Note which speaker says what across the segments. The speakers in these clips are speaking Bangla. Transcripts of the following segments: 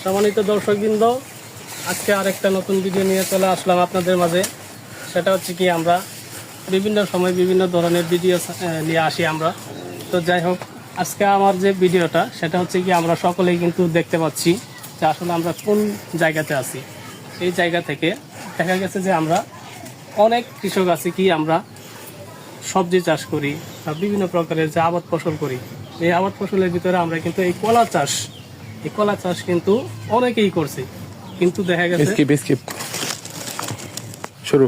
Speaker 1: সম্মানিত দর্শকবৃন্দ, আজকে আরেকটা নতুন ভিডিও নিয়ে চলে আসলাম আপনাদের মাঝে। সেটা হচ্ছে কি, আমরা বিভিন্ন সময় বিভিন্ন ধরনের ভিডিও নিয়ে আসি আমরা। তো যাই হোক, আজকে আমার যে ভিডিওটা সেটা হচ্ছে কি, আমরা সকলেই কিন্তু দেখতে পাচ্ছি যে আসলে আমরা কোন জায়গাতে আছি। এই জায়গা থেকে দেখা গেছে যে আমরা অনেক কৃষক আছি কি, আমরা সবজি চাষ করি বা বিভিন্ন প্রকারের যে আবাদ ফসল করি। এই আবাদ ফসলের ভিতরে আমরা কিন্তু এই কলা চাষ কিন্তু অনেকেই করছে, কিন্তু দেখা গেছে
Speaker 2: শুরু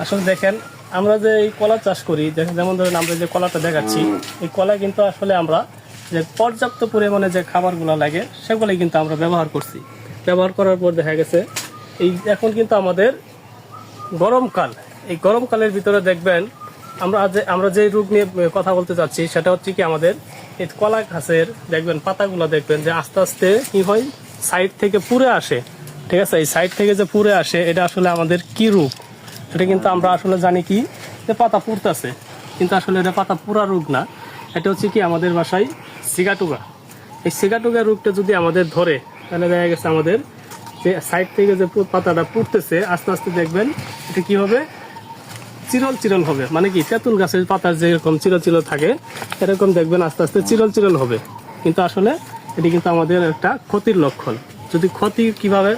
Speaker 1: আসলে দেখেন, আমরা যে এই কলা চাষ করি, যেমন ধরেন আমরা যে কলাটা দেখাচ্ছি, এই কলা কিন্তু আসলে আমরা যে পর্যাপ্ত পরিমাণে যে খাবারগুলো লাগে সেগুলোই কিন্তু আমরা ব্যবহার করছি। ব্যবহার করার পর দেখা গেছে এই এখন কিন্তু আমাদের গরমকাল, এই গরমকালের ভিতরে দেখবেন আমরা যে রোগ নিয়ে কথা বলতে চাচ্ছি সেটা হচ্ছে কি, আমাদের এই কলা গাছের দেখবেন পাতাগুলো দেখবেন যে আস্তে আস্তে কি হয়, সাইড থেকে পুড়ে আসে। ঠিক আছে, এই সাইড থেকে যে পুড়ে আসে, এটা আসলে আমাদের কি রোগ, এটা কিন্তু আমরা আসলে জানি কি যে পাতা পুড়তেছে, কিন্তু আসলে এটা পাতা পুরা রোগ না। এটা হচ্ছে কি, আমাদের বাসায় সিগাটুগা। এই সিগাটুগা রোগটা যদি আমাদের ধরে, তাহলে দেখা গেছে আমাদের যে সাইড থেকে যে পাতাটা পুড়তেছে, আস্তে আস্তে দেখবেন এটা কি হবে, চিরল চিরল হবে। মানে কি, তেঁতুল গাছের পাতার যেরকম চিরল চিরল থাকে, এরকম দেখবেন আস্তে আস্তে চিরল চিরল হবে। কিন্তু আসলে এটি কিন্তু আমাদের একটা ক্ষতির লক্ষণ। যদি ক্ষতি কিভাবে,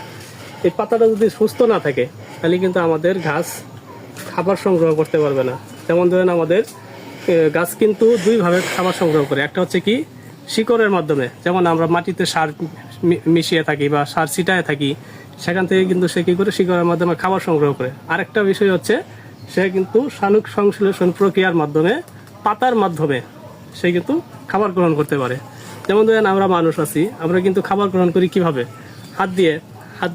Speaker 1: এই পাতাটা যদি সুস্থ না থাকে, তাহলে কিন্তু আমাদের গাছ খাবার সংগ্রহ করতে পারবে না। যেমন ধরেন আমাদের গাছ কিন্তু দুইভাবে খাবার সংগ্রহ করে। একটা হচ্ছে কি, শিকড়ের মাধ্যমে, যেমন আমরা মাটিতে সার মিশিয়ে থাকি বা সার ছিটায় থাকি, সেখান থেকে কিন্তু সে কি করে শিকড়ের মাধ্যমে খাবার সংগ্রহ করে। আরেকটা বিষয় হচ্ছে, সে কিন্তু শালুক সংশ্লেষণ প্রক্রিয়ার মাধ্যমে, পাতার মাধ্যমে সে কিন্তু খাবার গ্রহণ করতে পারে। যেমন ধরেন আমরা মানুষ আছি, আমরা কিন্তু খাবার গ্রহণ করি কিভাবে, হাত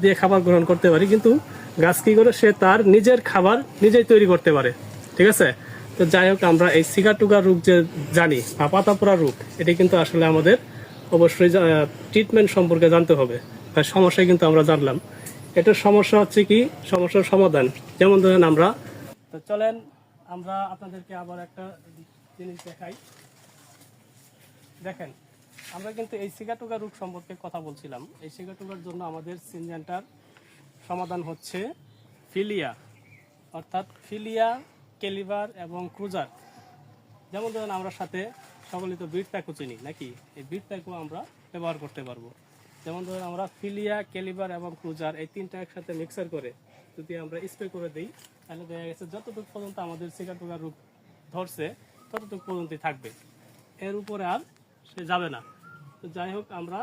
Speaker 1: দিয়ে খাবার গ্রহণ করতে পারি, কিন্তু গাছ কি করে, সে তার নিজের খাবার নিজেই তৈরি করতে পারে। ঠিক আছে, তো যাই হোক, আমরা এই সিগাটুগা রোগ যে জানি বা পাতা পোড়া রোগ, এটি কিন্তু আসলে আমাদের অবশ্যই ট্রিটমেন্ট সম্পর্কে জানতে হবে। তার সমস্যা কিন্তু আমরা জানলাম, এটার সমস্যা হচ্ছে কি, সমস্যার সমাধান। যেমন ধরেন আমরা, তো চলেন আমরা আপনাদেরকে আবার একটা জিনিস দেখাই। দেখেন, আমরা কিন্তু এই সিগাটুগা রোগ সম্পর্কে কথা বলছিলাম। এই সিগাটুগার জন্য আমাদের সিনজেন্টার সমাধান হচ্ছে ফিলিয়া, অর্থাৎ ফিলিয়া, ক্যালিবার এবং ক্রুজার। যেমন ধরেন আমরা সাথে সকলে তো বিট প্যাকও চিনি নাকি, এই বিট প্যাকও আমরা ব্যবহার করতে পারবো। যেমন ধরেন আমরা ফিলিয়া, ক্যালিবার এবং ক্রুজার এই তিনটা একসাথে মিক্সার করে যদি আমরা স্প্রে করে দিই, তাহলে দেখা গেছে যতটুকু পর্যন্ত আমাদের সিগাটুগা রোগ ধরছে ততটুকু পর্যন্তই থাকবে, এর উপরে আর সে যাবে না। তো যাই হোক, আমরা